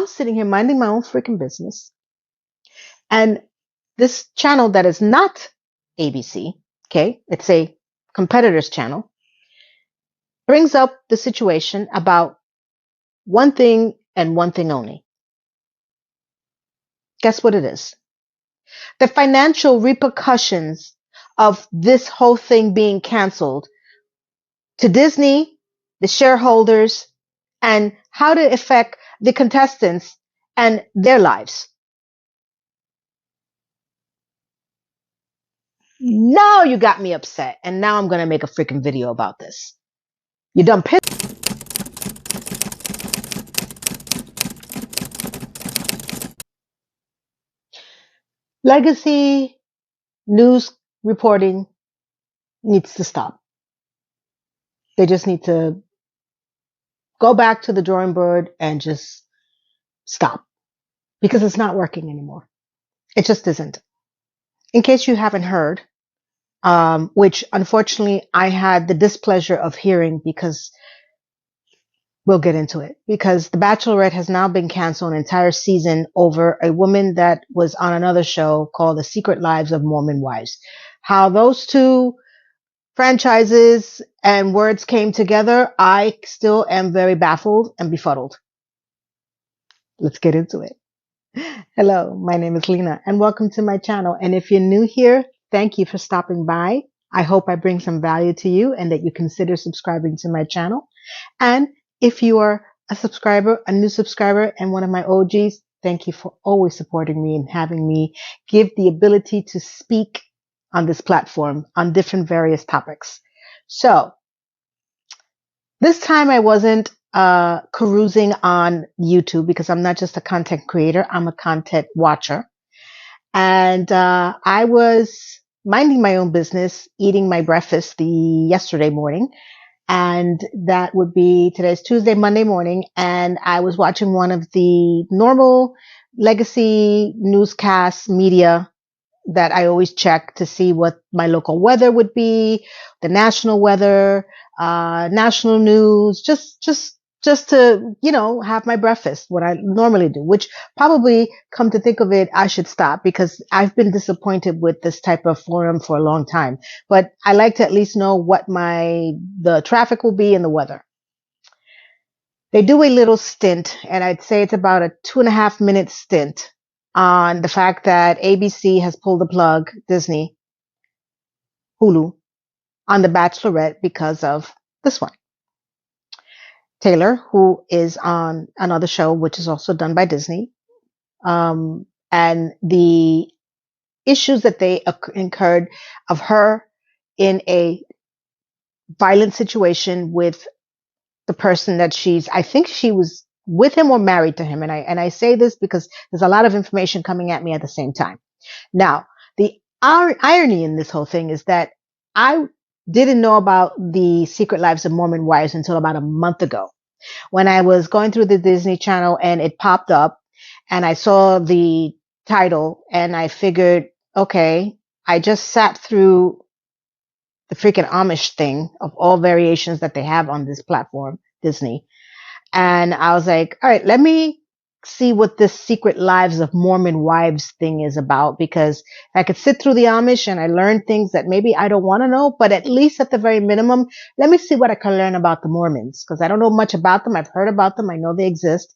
I'm sitting here minding my own freaking business. And this channel that is not ABC, okay, it's a competitor's channel, brings up the situation about one thing and one thing only. Guess what it is? The financial repercussions of this whole thing being canceled to Disney, the shareholders, and how to affect the contestants and their lives. Now you got me upset, and now I'm going to make a freaking video about this. You done pissed. Legacy news reporting needs to stop. They just need to go back to the drawing board and just stop, because it's not working anymore. It just isn't. In case you haven't heard, which unfortunately I had the displeasure of hearing, because we'll get into it, because The Bachelorette has now been canceled an entire season over a woman that was on another show called The Secret Lives of Mormon Wives. How those two franchises and words came together, I still am very baffled and befuddled. Let's get into it. Hello, my name is Lena, and welcome to my channel. And if you're new here, thank you for stopping by. I hope I bring some value to you and that you consider subscribing to my channel. And if you are a subscriber, a new subscriber, and one of my OGs, thank you for always supporting me and having me give the ability to speak on this platform on different various topics. So this time I wasn't carousing on YouTube, because I'm not just a content creator, I'm a content watcher. And I was minding my own business, eating my breakfast yesterday morning. And that would be, today's Tuesday, Monday morning. And I was watching one of the normal legacy newscast media that I always check to see what my local weather would be, the national weather, national news, just to, have my breakfast, what I normally do, which probably, come to think of it, I should stop, because I've been disappointed with this type of forum for a long time. But I like to at least know what the traffic will be and the weather. They do a little stint, and I'd say it's about a 2.5-minute stint, on the fact that ABC has pulled the plug, Disney, Hulu, on The Bachelorette because of this one. Taylor, who is on another show, which is also done by Disney, and the issues that they incurred of her in a violent situation with the person that I think she was with him or married to him. And I say this because there's a lot of information coming at me at the same time. Now, the irony in this whole thing is that I didn't know about the Secret Lives of Mormon Wives until about a month ago, when I was going through the Disney Channel and it popped up and I saw the title and I figured, okay, I just sat through the freaking Amish thing of all variations that they have on this platform, Disney. And I was like, all right, let me see what this Secret Lives of Mormon Wives thing is about, because I could sit through the Amish and I learned things that maybe I don't want to know, but at least at the very minimum, let me see what I can learn about the Mormons, because I don't know much about them. I've heard about them. I know they exist.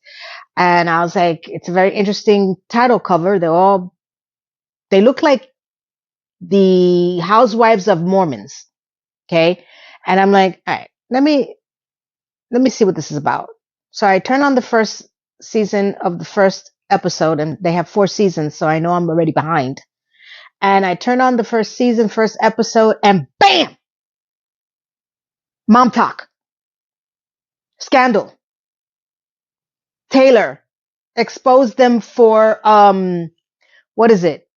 And I was like, it's a very interesting title cover. They look like the Housewives of Mormons. Okay. And I'm like, all right, let me see what this is about. So I turn on the first season of the first episode, and they have 4 seasons, so I know I'm already behind. And I turn on the first season, first episode, and bam! Mom talk. Scandal. Taylor exposed them for, what is it?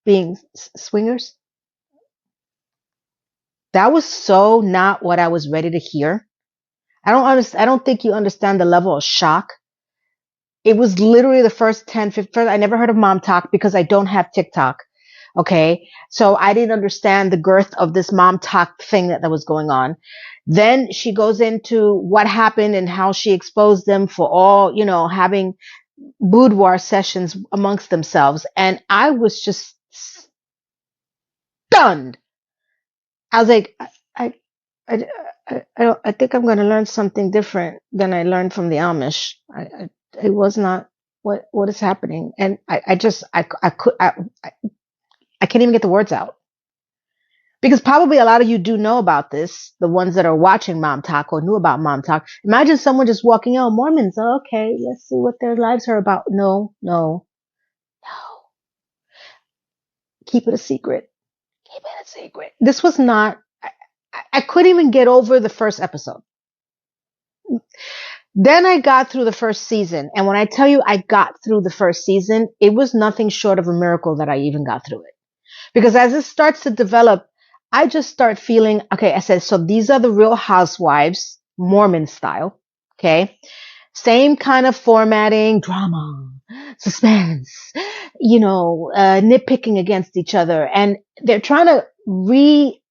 Being swingers? That was so not what I was ready to hear. I don't think you understand the level of shock. It was literally the first 10, 15, I never heard of Mom Talk because I don't have TikTok. Okay. So I didn't understand the girth of this mom talk thing that was going on. Then she goes into what happened and how she exposed them for all, having boudoir sessions amongst themselves. And I was just stunned. I was like, I, I, I think I'm going to learn something different than I learned from the Amish. It was not what is happening. And I just, I can't even get the words out. Because probably a lot of you do know about this, the ones that are watching Mom Talk or knew about Mom Talk. Imagine someone just walking, oh, Mormons, okay, let's see what their lives are about. No, no, no. Keep it a secret. Keep it a secret. This was not, I couldn't even get over the first episode. Then I got through the first season. And when I tell you I got through the first season, it was nothing short of a miracle that I even got through it. Because as it starts to develop, I just start feeling, okay, I said, so these are the real housewives, Mormon style. Okay. Same kind of formatting, drama, suspense, nitpicking against each other. And they're trying to re-establish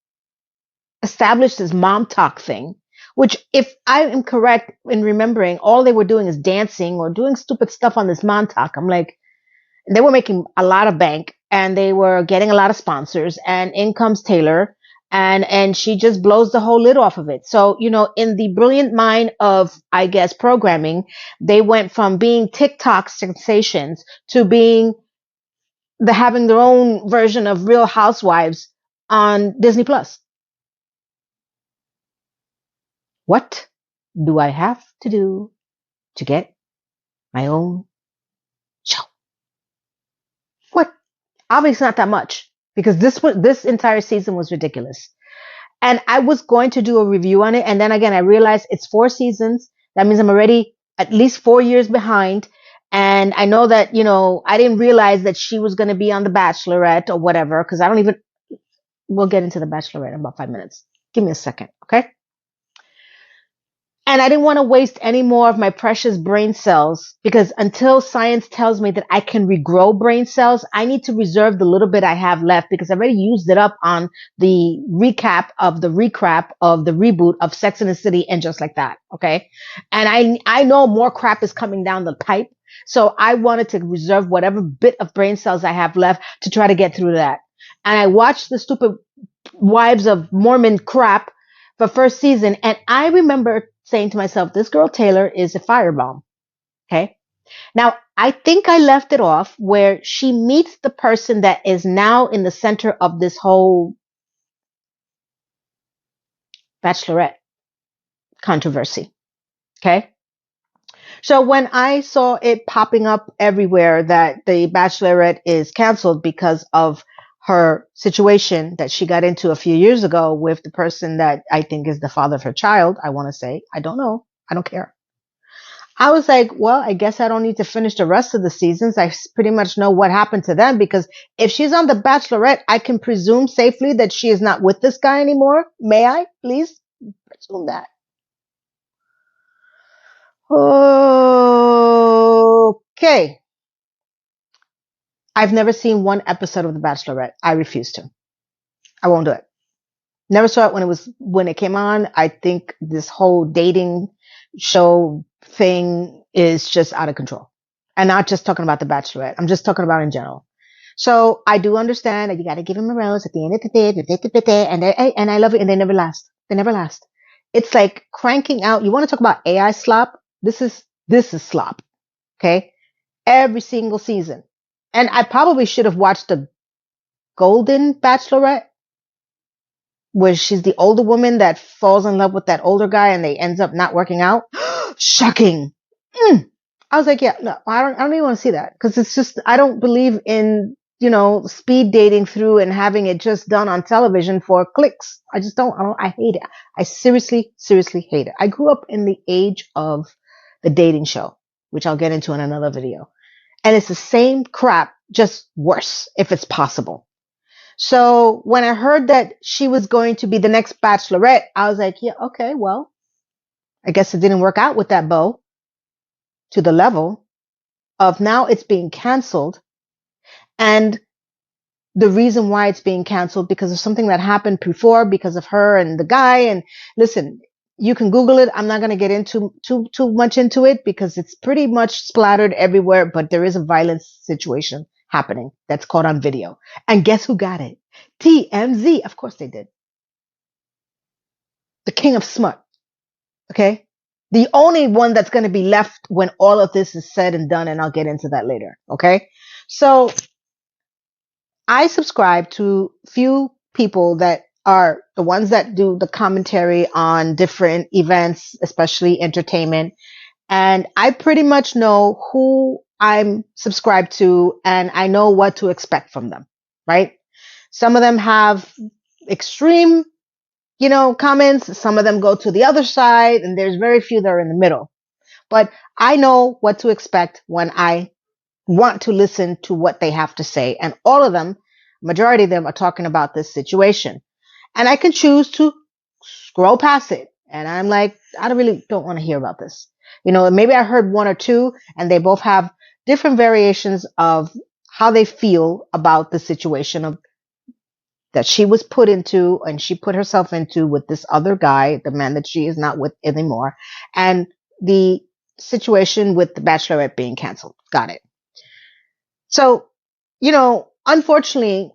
this mom talk thing, which if I am correct in remembering, all they were doing is dancing or doing stupid stuff on this mom talk. I'm like, they were making a lot of bank and they were getting a lot of sponsors, and in comes Taylor and she just blows the whole lid off of it. So, in the brilliant mind of, I guess, programming, they went from being TikTok sensations to being having their own version of Real Housewives on Disney Plus. What do I have to do to get my own show? What? Obviously not that much, because this entire season was ridiculous. And I was going to do a review on it. And then again, I realized it's 4 seasons. That means I'm already at least 4 years behind. And I know that, I didn't realize that she was going to be on The Bachelorette or whatever, because we'll get into The Bachelorette in about 5 minutes. Give me a second. Okay. And I didn't want to waste any more of my precious brain cells, because until science tells me that I can regrow brain cells, I need to reserve the little bit I have left, because I've already used it up on the recap of the reboot of Sex and the City and Just Like That. Okay. And I know more crap is coming down the pipe. So I wanted to reserve whatever bit of brain cells I have left to try to get through that. And I watched the stupid Wives of Mormon crap for first season. And I remember saying to myself, this girl Taylor is a firebomb. Okay. Now, I think I left it off where she meets the person that is now in the center of this whole Bachelorette controversy. Okay. So when I saw it popping up everywhere that the Bachelorette is canceled because of her situation that she got into a few years ago with the person that I think is the father of her child, I want to say, I don't know. I don't care. I was like, well, I guess I don't need to finish the rest of the seasons. I pretty much know what happened to them, because if she's on The Bachelorette, I can presume safely that she is not with this guy anymore. May I please presume that? Okay. I've never seen one episode of The Bachelorette. I refuse to. I won't do it. Never saw it when it came on. I think this whole dating show thing is just out of control. And not just talking about The Bachelorette. I'm just talking about in general. So I do understand that you got to give them a rose at the end of the day, and I love it, and they never last. They never last. It's like cranking out. You want to talk about AI slop? This is slop. Okay, every single season. And I probably should have watched the Golden Bachelorette, where she's the older woman that falls in love with that older guy and they ends up not working out. Shocking. I was like, yeah, no, I don't even want to see that, because it's just, I don't believe in, speed dating through and having it just done on television for clicks. I just I hate it. I seriously, seriously hate it. I grew up in the age of the dating show, which I'll get into in another video. And it's the same crap, just worse, if it's possible. So when I heard that she was going to be the next Bachelorette, I was like, yeah, okay, well, I guess it didn't work out with that beau to the level of now it's being canceled. And the reason why it's being canceled because of something that happened before because of her and the guy. And listen, you can Google it. I'm not going to get into too much into it because it's pretty much splattered everywhere, but there is a violence situation happening that's caught on video. And guess who got it? TMZ. Of course they did. The king of smut. Okay. The only one that's going to be left when all of this is said and done. And I'll get into that later. Okay. So I subscribe to few people that are the ones that do the commentary on different events, especially entertainment. And I pretty much know who I'm subscribed to and I know what to expect from them, right? Some of them have extreme, comments. Some of them go to the other side and there's very few that are in the middle. But I know what to expect when I want to listen to what they have to say. And all of them, majority of them are talking about this situation. And I can choose to scroll past it. And I'm like, I don't want to hear about this. Maybe I heard one or two and they both have different variations of how they feel about the situation of that she was put into and she put herself into with this other guy, the man that she is not with anymore, and the situation with the Bachelorette being canceled. Got it. So, unfortunately,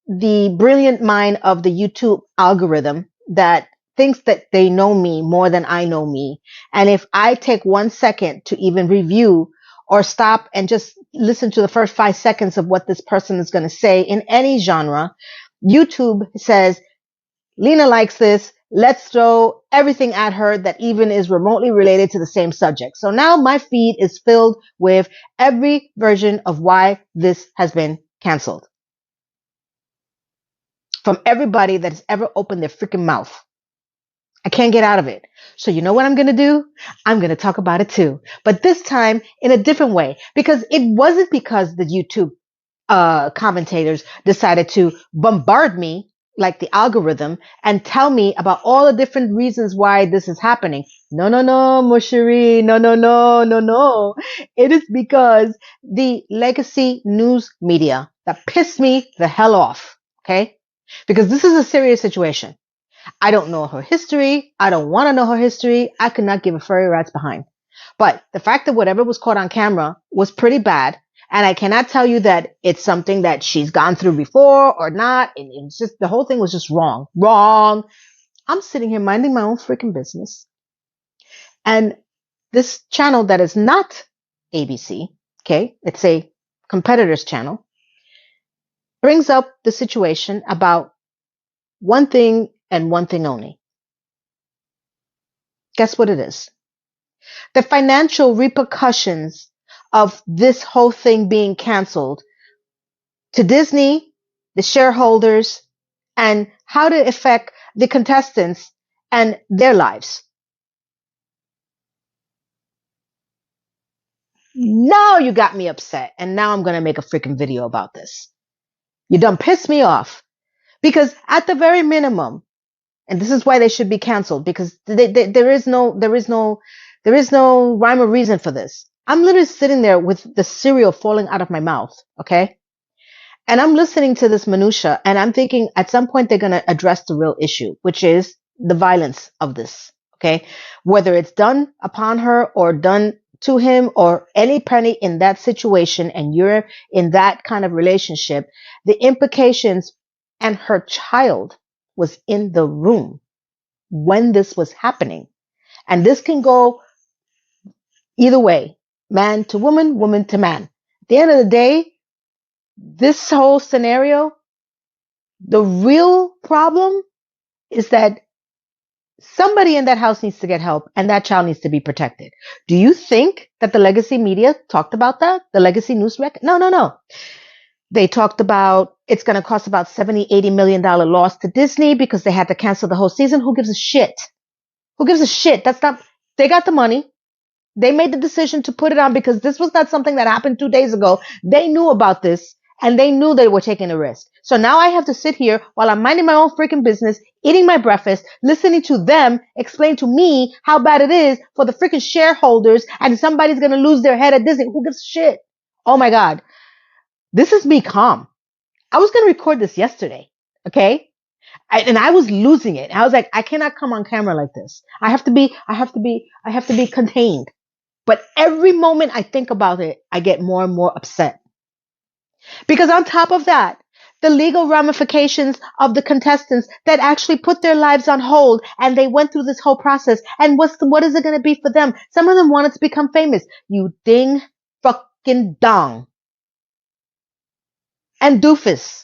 the brilliant mind of the YouTube algorithm that thinks that they know me more than I know me. And if I take 1 second to even review or stop and just listen to the first 5 seconds of what this person is going to say in any genre, YouTube says, Lena likes this. Let's throw everything at her that even is remotely related to the same subject. So now my feed is filled with every version of why this has been canceled. From everybody that has ever opened their freaking mouth. I can't get out of it. So you know what I'm going to do? I'm going to talk about it too. But this time in a different way. Because it wasn't because the YouTube commentators decided to bombard me like the algorithm and tell me about all the different reasons why this is happening. No, Mushiri. No. It is because the legacy news media that pissed me the hell off. Okay. Because this is a serious situation. I don't know her history. I don't want to know her history. I could not give a furry rat's behind. But the fact that whatever was caught on camera was pretty bad. And I cannot tell you that it's something that she's gone through before or not. And it's just, the whole thing was just wrong. Wrong. I'm sitting here minding my own freaking business. And this channel that is not ABC, okay, it's a competitor's channel, brings up the situation about one thing and one thing only. Guess what it is? The financial repercussions of this whole thing being canceled to Disney, the shareholders, and how to affect the contestants and their lives. Now you got me upset, and now I'm going to make a freaking video about this. You done pissed me off. Because at the very minimum, and this is why they should be canceled, because there is no rhyme or reason for this. I'm literally sitting there with the cereal falling out of my mouth, okay? And I'm listening to this minutia, and I'm thinking at some point they're going to address the real issue, which is the violence of this, okay? Whether it's done upon her or done to him or any penny in that situation, and you're in that kind of relationship, the implications, and her child was in the room when this was happening. And this can go either way, man to woman, woman to man. At the end of the day, this whole scenario, the real problem is that somebody in that house needs to get help and that child needs to be protected. Do you think that the legacy media talked about that? The legacy news rec? No. They talked about it's going to cost about $70-80 million loss to Disney because they had to cancel the whole season. Who gives a shit? Who gives a shit? That's not, they got the money. They made the decision to put it on because this was not something that happened 2 days ago. They knew about this and they knew they were taking a risk. So now I have to sit here while I'm minding my own freaking business, eating my breakfast, listening to them explain to me how bad it is for the freaking shareholders and somebody's going to lose their head at Disney. Who gives a shit? Oh my God. This is me calm. I was going to record this yesterday. Okay. And I was losing it. I was like, I cannot come on camera like this. I have to be contained. But every moment I think about it, I get more and more upset. Because on top of that, the legal ramifications of the contestants that actually put their lives on hold and they went through this whole process. And what is it going to be for them? Some of them wanted to become famous. You ding fucking dong. And doofus.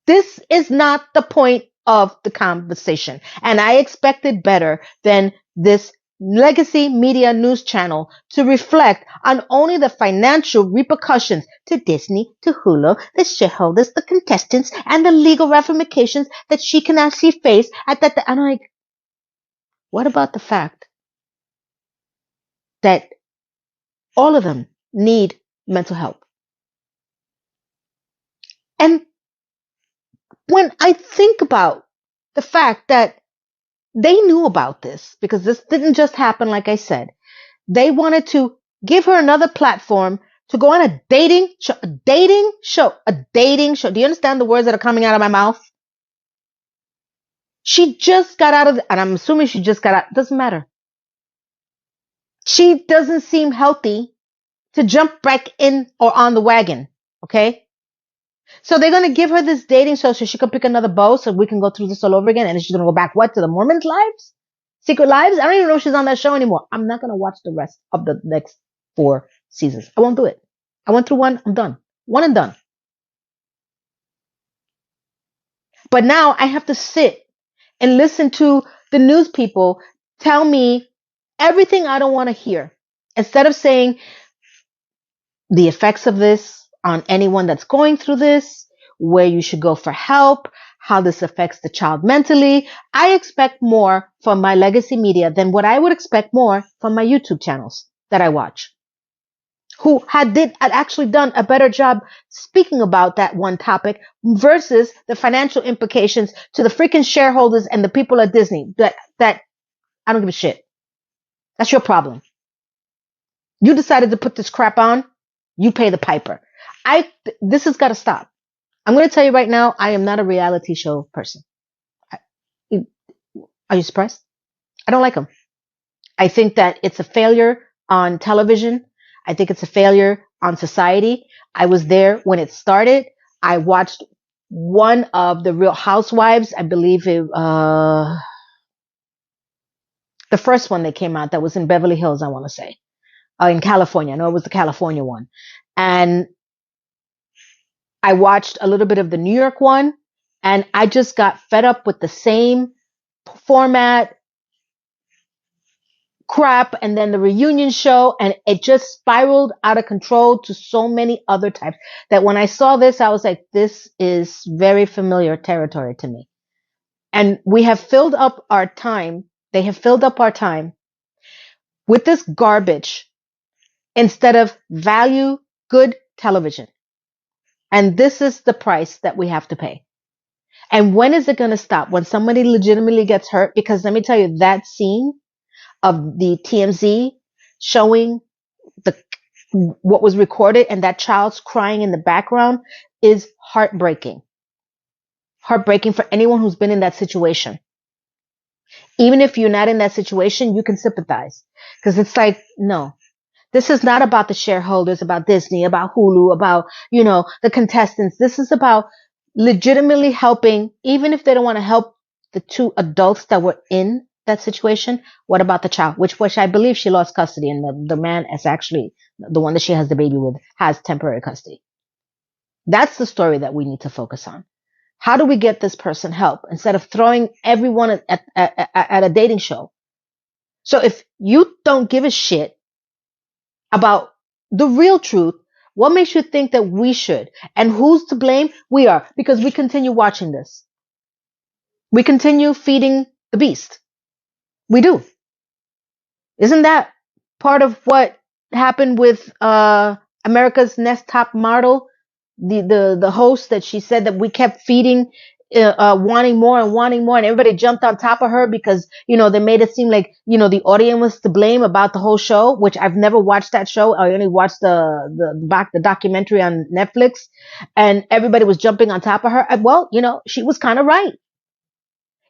This is not the point of the conversation. And I expected better than this legacy media news channel to reflect on only the financial repercussions to Disney, to Hulu, the shareholders, the contestants, and the legal ramifications that she can actually face at that. I'm like, what about the fact that all of them need mental help? And when I think about the fact that they knew about this because this didn't just happen, like I said. They wanted to give her another platform to go on a dating show, a dating show, a dating show. Do you understand the words that are coming out of my mouth? She just got out of, and I'm assuming she just got out. Doesn't matter. She doesn't seem healthy to jump back in or on the wagon. Okay. So they're going to give her this dating show so she can pick another beau so we can go through this all over again. And she's going to go back, what, to the Mormons' lives? Secret Lives? I don't even know if she's on that show anymore. I'm not going to watch the rest of the next 4 seasons. I won't do it. I went through one. I'm done. One and done. But now I have to sit and listen to the news people tell me everything I don't want to hear. Instead of saying the effects of this on anyone that's going through this, where you should go for help, how this affects the child mentally. I expect more from my legacy media than what I would expect more from my YouTube channels that I watch, who had actually done a better job speaking about that one topic versus the financial implications to the freaking shareholders and the people at Disney. That I don't give a shit. That's your problem. You decided to put this crap on. You pay the piper. This has got to stop. I'm going to tell you right now, I am not a reality show person. Are you surprised? I don't like them. I think that it's a failure on television. I think it's a failure on society. I was there when it started. I watched one of the Real Housewives. I believe the first one that came out that was in Beverly Hills, I want to say, in California. No, it was the California one. And I watched a little bit of the New York one, and I just got fed up with the same format crap, and then the reunion show, and it just spiraled out of control to so many other types that when I saw this, I was like, this is very familiar territory to me. And we have filled up our time. They have filled up our time with this garbage instead of value good television. And this is the price that we have to pay. And when is it going to stop? When somebody legitimately gets hurt? Because let me tell you, that scene of the TMZ showing what was recorded and that child's crying in the background is heartbreaking. Heartbreaking for anyone who's been in that situation. Even if you're not in that situation, you can sympathize. Because it's like, no, this is not about the shareholders, about Disney, about Hulu, about, the contestants. This is about legitimately helping, even if they don't want to help the 2 adults that were in that situation. What about the child? Which I believe she lost custody, and the man is actually the one that she has the baby with has temporary custody. That's the story that we need to focus on. How do we get this person help instead of throwing everyone at a dating show? So if you don't give a shit about the real truth, what makes you think that we should? And who's to blame? We are, because we continue watching this. We continue feeding the beast. We do. Isn't that part of what happened with America's Next Top Model? The host that she said that we kept feeding wanting more and wanting more, and everybody jumped on top of her because they made it seem like the audience was to blame about the whole show, which I've never watched that show. I only watched the documentary on Netflix, and everybody was jumping on top of her. And, well, she was kind of right.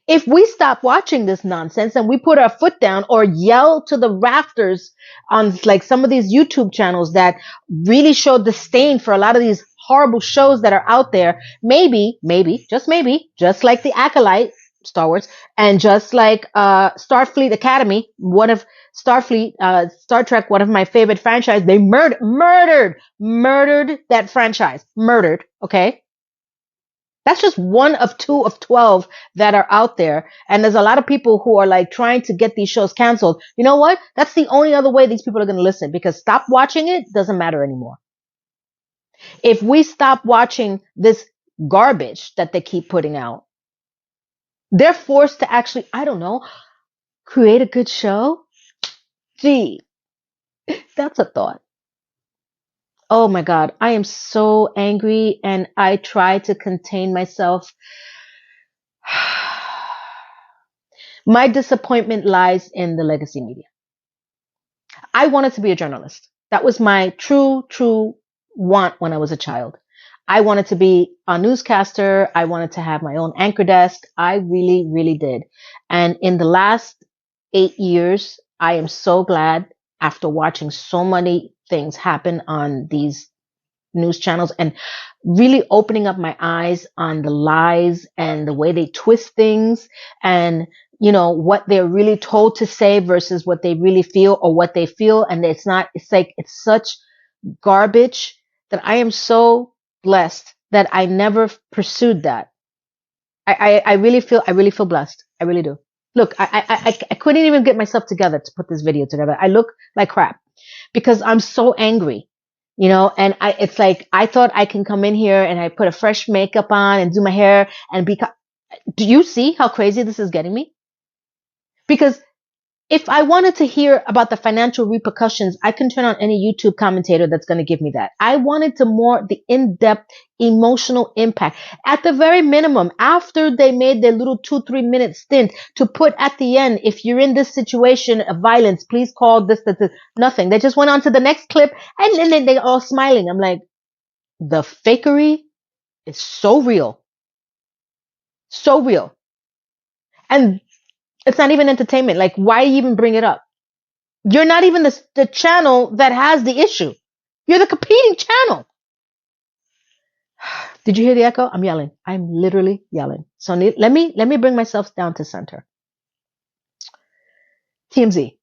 If we stop watching this nonsense and we put our foot down or yell to the rafters on like some of these YouTube channels that really show disdain for a lot of these horrible shows that are out there, maybe, just like the Acolyte, Star Wars, and just like Starfleet Academy, one of Starfleet, Star Trek, one of my favorite franchise, they murdered that franchise. Murdered, okay? That's just one of 2 of 12 that are out there. And there's a lot of people who are like trying to get these shows canceled. You know what? That's the only other way these people are going to listen, because stop watching it doesn't matter anymore. If we stop watching this garbage that they keep putting out, they're forced to actually, I don't know, create a good show. Gee, that's a thought. Oh my God. I am so angry and I try to contain myself. My disappointment lies in the legacy media. I wanted to be a journalist. That was my true want when I was a child. I wanted to be a newscaster. I wanted to have my own anchor desk. I really did. And in the last 8 years, I am so glad, after watching so many things happen on these news channels and really opening up my eyes on the lies and the way they twist things, and what they're really told to say versus what they really feel or what they feel. And it's such garbage that I am so blessed that I never pursued that. I really feel blessed. I really do. Look, I couldn't even get myself together to put this video together. I look like crap because I'm so angry. And it's like, I thought I can come in here and I put a fresh makeup on and do my hair and do you see how crazy this is getting me? Because if I wanted to hear about the financial repercussions, I can turn on any YouTube commentator that's going to give me that. I wanted the in-depth emotional impact. At the very minimum, after they made their little 2-3 minute stint to put at the end, if you're in this situation of violence, please call this. Nothing. They just went on to the next clip and then they're all smiling. I'm like, the fakery is so real. So real. And it's not even entertainment. Like, why even bring it up? You're not even the channel that has the issue. You're the competing channel. Did you hear the echo? I'm yelling. I'm literally yelling. So let me bring myself down to center. TMZ.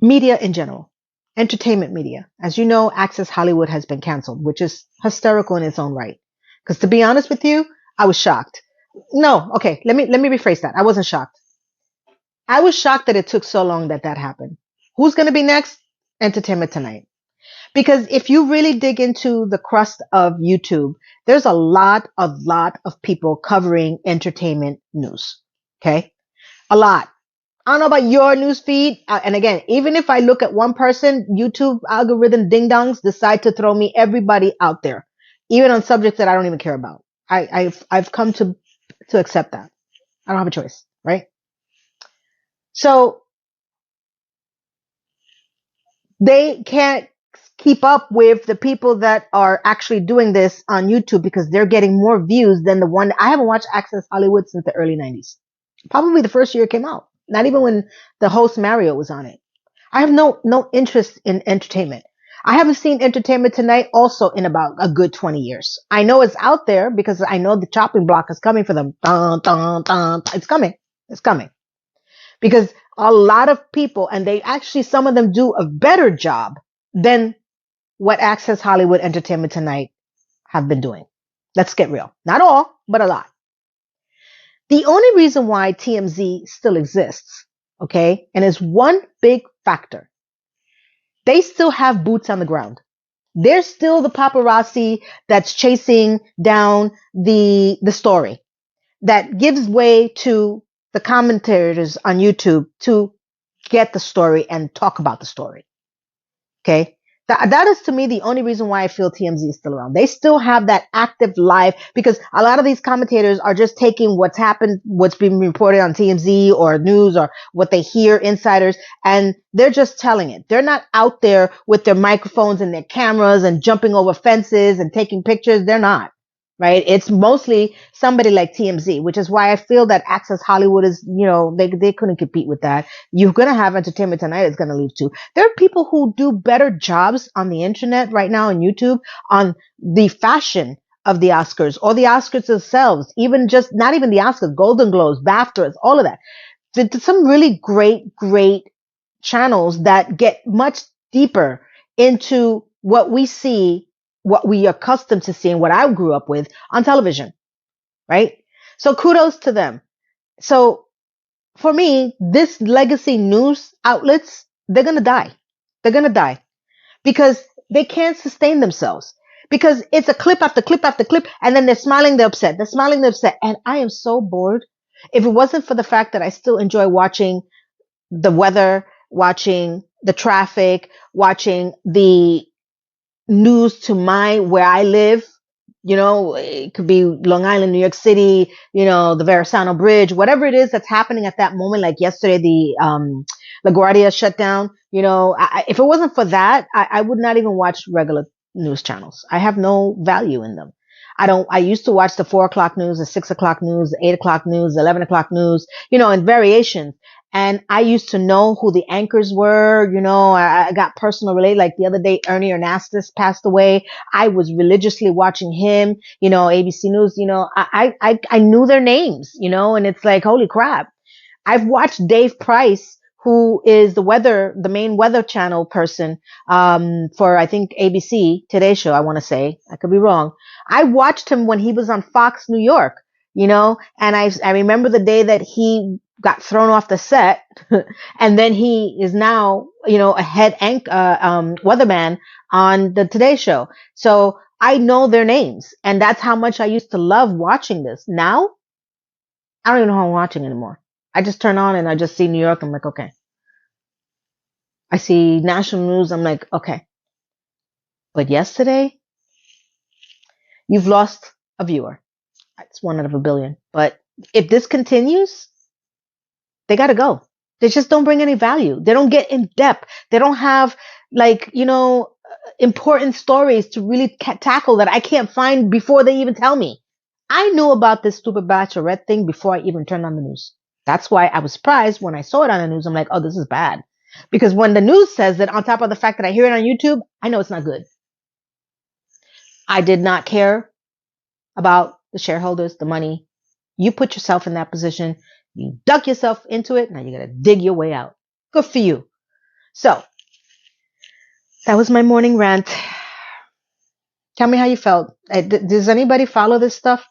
Media in general. Entertainment media. As you know, Access Hollywood has been canceled, which is hysterical in its own right. Because to be honest with you, I was shocked. No, okay, let me rephrase that. I wasn't shocked. I was shocked that it took so long that happened. Who's going to be next? Entertainment Tonight. Because if you really dig into the crust of YouTube, there's a lot of people covering entertainment news. Okay? A lot. I don't know about your news feed. And again, even if I look at one person, YouTube algorithm ding-dongs decide to throw me everybody out there, even on subjects that I don't even care about. I've come to accept that. I don't have a choice, right? So they can't keep up with the people that are actually doing this on YouTube because they're getting more views than the one. I haven't watched Access Hollywood since the early 90s. Probably the first year it came out. Not even when the host Mario was on it. I have no interest in entertainment. I haven't seen Entertainment Tonight also in about a good 20 years. I know it's out there because I know the chopping block is coming for them. Dun, dun, dun. It's coming. It's coming. Because a lot of people, and they actually, some of them do a better job than what Access Hollywood Entertainment Tonight have been doing. Let's get real. Not all, but a lot. The only reason why TMZ still exists, okay, and is one big factor. They still have boots on the ground. They're still the paparazzi that's chasing down the story, that gives way to the commentators on YouTube to get the story and talk about the story. Okay. That is to me the only reason why I feel TMZ is still around. They still have that active live because a lot of these commentators are just taking what's happened, what's been reported on TMZ or news or what they hear insiders, and they're just telling it. They're not out there with their microphones and their cameras and jumping over fences and taking pictures. They're not. Right. It's mostly somebody like TMZ, which is why I feel that Access Hollywood is, they couldn't compete with that. You're going to have Entertainment Tonight is going to leave too. There are people who do better jobs on the internet right now on YouTube on the fashion of the Oscars or the Oscars themselves, even just not even the Oscars, Golden Globes, BAFTAs, all of that. There's some really great channels that get much deeper into what we see, what we are accustomed to seeing, what I grew up with on television, right? So kudos to them. So for me, this legacy news outlets, they're going to die. They're going to die because they can't sustain themselves because it's a clip after clip after clip. And then they're smiling, they're upset. They're smiling, they're upset. And I am so bored. If it wasn't for the fact that I still enjoy watching the weather, watching the traffic, watching the news to where I live, it could be Long Island, New York City, the Verrazano Bridge, whatever it is that's happening at that moment, like yesterday, the LaGuardia shut down, if it wasn't for that, I would not even watch regular news channels. I have no value in them. I used to watch the 4 o'clock news, the 6 o'clock news, the 8 o'clock news, the 11 o'clock news, in variations. And I used to know who the anchors were. I got personal related. Like the other day, Ernie Anastas passed away. I was religiously watching him, ABC News, I knew their names, and it's like, holy crap. I've watched Dave Price, who is the main weather channel person, for, I think, ABC Today Show, I want to say. I could be wrong. I watched him when he was on Fox New York, and I remember the day that he got thrown off the set and then he is now, a head weatherman on the Today Show. So I know their names and that's how much I used to love watching this. Now, I don't even know how I'm watching anymore. I just turn on and I just see New York. I'm like, okay. I see national news. I'm like, okay. But yesterday, you've lost a viewer. It's 1 out of a billion. But if this continues, they got to go. They just don't bring any value. They don't get in depth. They don't have important stories to really tackle that I can't find before they even tell me. I knew about this stupid Bachelorette thing before I even turned on the news. That's why I was surprised when I saw it on the news. I'm like, oh, this is bad. Because when the news says that, on top of the fact that I hear it on YouTube, I know it's not good. I did not care about the shareholders, the money. You put yourself in that position. You dug yourself into it. Now you got to dig your way out. Good for you. So that was my morning rant. Tell me how you felt. Does anybody follow this stuff?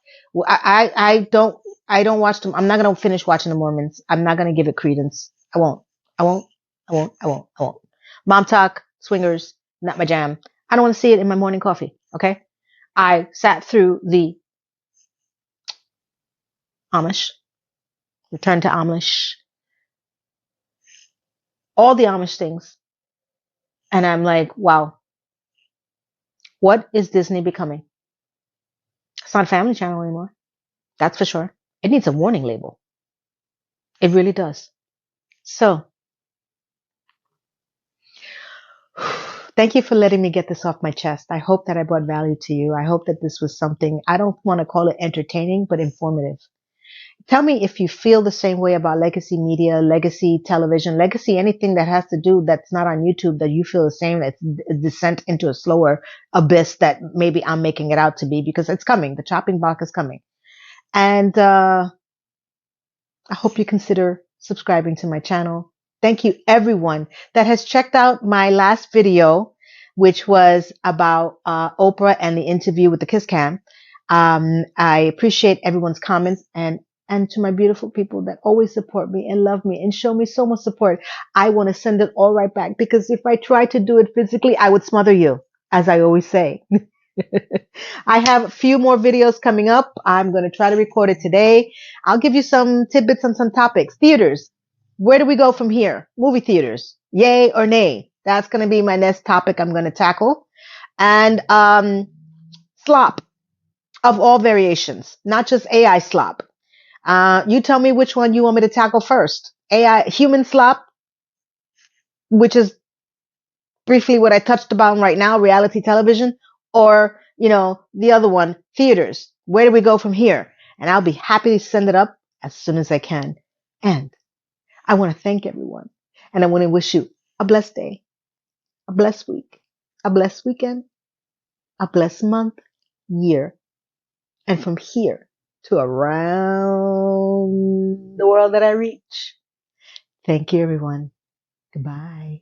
I don't watch them. I'm not going to finish watching the Mormons. I'm not going to give it credence. I won't. Mom talk, swingers, not my jam. I don't want to see it in my morning coffee. Okay. I sat through the Amish, return to Amish, all the Amish things. And I'm like, wow, what is Disney becoming? It's not a family channel anymore. That's for sure. It needs a warning label. It really does. So, thank you for letting me get this off my chest. I hope that I brought value to you. I hope that this was something, I don't want to call it entertaining, but informative. Tell me if you feel the same way about legacy media, legacy television, legacy anything that has to do that's not on YouTube, that you feel the same, that's a descent into a slower abyss that maybe I'm making it out to be, because it's coming. The chopping block is coming. And I hope you consider subscribing to my channel. Thank you everyone that has checked out my last video, which was about Oprah and the interview with the Kiss Cam. I appreciate everyone's comments, and to my beautiful people that always support me and love me and show me so much support. I want to send it all right back, because if I try to do it physically, I would smother you, as I always say. I have a few more videos coming up. I'm going to try to record it today. I'll give you some tidbits on some topics. Theaters. Where do we go from here? Movie theaters. Yay or nay? That's going to be my next topic I'm going to tackle. And slop of all variations, not just AI slop. You tell me which one you want me to tackle first. AI, human slop, which is briefly what I touched upon right now, reality television, or, the other one, theaters. Where do we go from here? And I'll be happy to send it up as soon as I can. And I want to thank everyone. And I want to wish you a blessed day, a blessed week, a blessed weekend, a blessed month, year, and from here to around the world that I reach. Thank you, everyone. Goodbye.